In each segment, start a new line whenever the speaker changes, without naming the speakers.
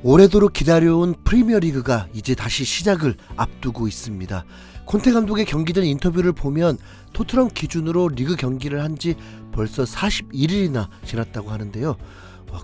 오래도록 기다려온 프리미어리그가 이제 다시 시작을 앞두고 있습니다. 콘테 감독의 경기 전 인터뷰를 보면 토트넘 기준으로 리그 경기를 한 지 벌써 41일이나 지났다고 하는데요.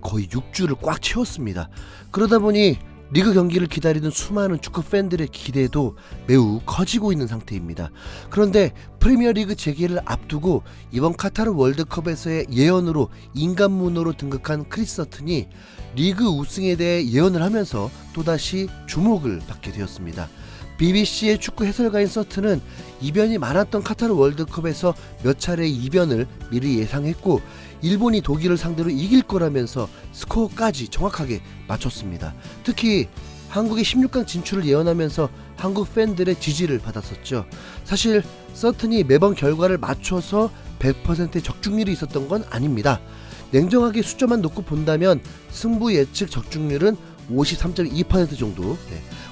거의 6주를 꽉 채웠습니다. 그러다 보니 리그 경기를 기다리는 수많은 축구 팬들의 기대도 매우 커지고 있는 상태입니다. 그런데 프리미어리그 재개를 앞두고 이번 카타르 월드컵에서의 예언으로 인간문어로 등극한 크리스 서튼이 리그 우승에 대해 예언을 하면서 또다시 주목을 받게 되었습니다. BBC의 축구 해설가인 서튼은 이변이 많았던 카타르 월드컵에서 몇 차례 이변을 미리 예상했고 일본이 독일을 상대로 이길 거라면서 스코어까지 정확하게 맞췄습니다. 특히 한국의 16강 진출을 예언하면서 한국 팬들의 지지를 받았었죠. 사실 서튼이 매번 결과를 맞춰서 100%의 적중률이 있었던 건 아닙니다. 냉정하게 숫자만 놓고 본다면 승부 예측 적중률은 53.2% 정도.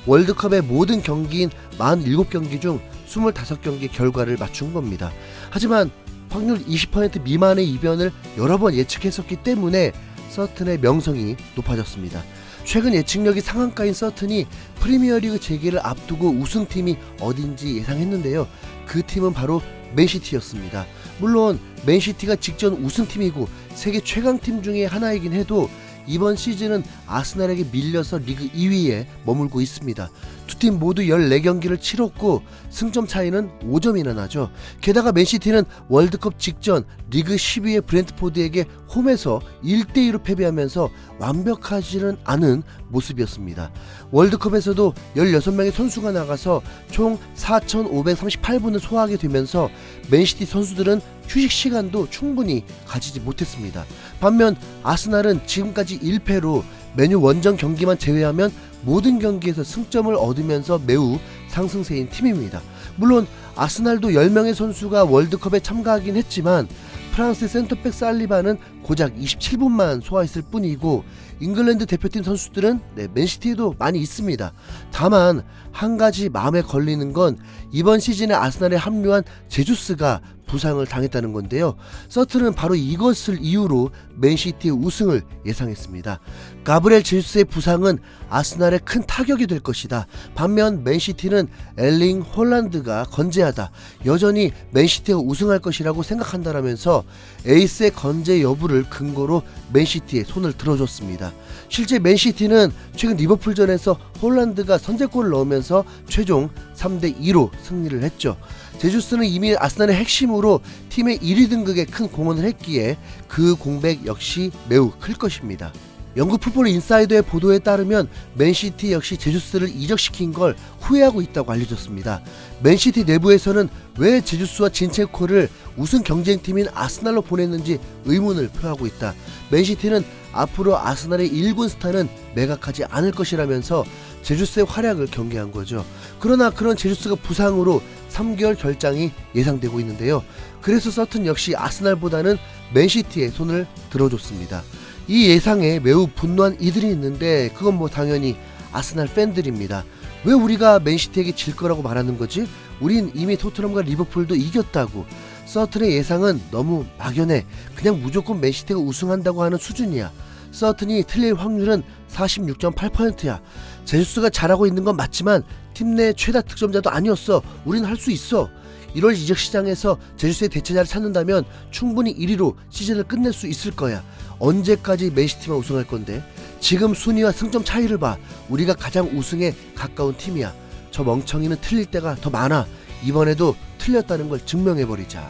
월드컵의 모든 경기인 47경기 중 25경기 결과를 맞춘 겁니다. 하지만 확률 20% 미만의 이변을 여러 번 예측했었기 때문에 서튼의 명성이 높아졌습니다. 최근 예측력이 상한가인 서튼이 프리미어리그 재개를 앞두고 우승팀이 어딘지 예상했는데요. 그 팀은 바로 맨시티였습니다. 물론 맨시티가 직전 우승팀이고 세계 최강팀 중에 하나이긴 해도 이번 시즌은 아스날에게 밀려서 리그 2위에 머물고 있습니다. 두 팀 모두 14경기를 치렀고 승점 차이는 5점이나 나죠. 게다가 맨시티는 월드컵 직전 리그 10위의 브렌트포드에게 홈에서 1대2로 패배하면서 완벽하지는 않은 모습이었습니다. 월드컵에서도 16명의 선수가 나가서 총 4,538분을 소화하게 되면서 맨시티 선수들은 휴식 시간도 충분히 가지지 못했습니다. 반면 아스날은 지금까지 1패로 메뉴 원정 경기만 제외하면 모든 경기에서 승점을 얻으면서 매우 상승세인 팀입니다. 물론 아스날도 10명의 선수가 월드컵에 참가하긴 했지만 프랑스 센터백 살리바는 고작 27분만 소화했을 뿐이고 잉글랜드 대표팀 선수들은 맨시티에도 많이 있습니다. 다만 한 가지 마음에 걸리는 건 이번 시즌에 아스날에 합류한 제주스가 부상을 당했다는 건데요. 서튼은 바로 이것을 이유로 맨시티의 우승을 예상했습니다. 가브리엘 제주스의 부상은 아스날에 큰 타격이 될 것이다. 반면 맨시티는 엘링 홀란드가 건재하다. 여전히 맨시티가 우승할 것이라고 생각한다라면서 에이스의 건재 여부를 근거로 맨시티에 손을 들어줬습니다. 실제 맨시티는 최근 리버풀전에서 홀란드가 선제골을 넣으면서 최종 3대2로 승리를 했죠. 제주스는 이미 아스날의 핵심으로 팀의 1위 등극에 큰 공헌을 했기에 그 공백 역시 매우 클 것입니다. 영국 풋볼 인사이더의 보도에 따르면 맨시티 역시 제주스를 이적시킨 걸 후회하고 있다고 알려졌습니다. 맨시티 내부에서는 왜 제주스와 진체코를 우승 경쟁팀인 아스날로 보냈는지 의문을 표하고 있다. 맨시티는 앞으로 아스날의 1군 스타는 매각하지 않을 것이라면서 제주스의 활약을 경계한 거죠. 그러나 그런 제주스가 부상으로 3개월 결장이 예상되고 있는데요. 그래서 서튼 역시 아스날보다는 맨시티에 손을 들어줬습니다. 이 예상에 매우 분노한 이들이 있는데 그건 당연히 아스날 팬들입니다. 왜 우리가 맨시티에게 질 거라고 말하는 거지? 우린 이미 토트넘과 리버풀도 이겼다고. 서튼의 예상은 너무 막연해. 그냥 무조건 맨시티가 우승한다고 하는 수준이야. 서튼이 틀릴 확률은 46.8%야. 제주스가 잘하고 있는 건 맞지만 팀 내 최다 득점자도 아니었어. 우린 할 수 있어. 1월 이적 시장에서 제주스의 대체자를 찾는다면 충분히 1위로 시즌을 끝낼 수 있을 거야. 언제까지 맨시티만 우승할 건데? 지금 순위와 승점 차이를 봐. 우리가 가장 우승에 가까운 팀이야. 저 멍청이는 틀릴 때가 더 많아. 이번에도 틀렸다는 걸 증명해버리자.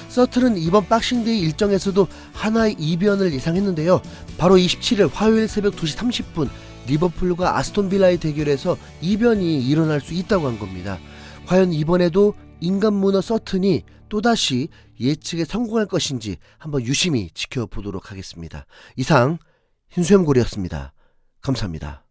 서튼은 이번 박싱데이 일정에서도 하나의 이변을 예상했는데요. 바로 27일 화요일 새벽 2시 30분 리버풀과 아스톤빌라의 대결에서 이변이 일어날 수 있다고 한 겁니다. 과연 이번에도 인간문어 서튼이 또다시 예측에 성공할 것인지 한번 유심히 지켜보도록 하겠습니다. 이상 흰수염고리였습니다. 감사합니다.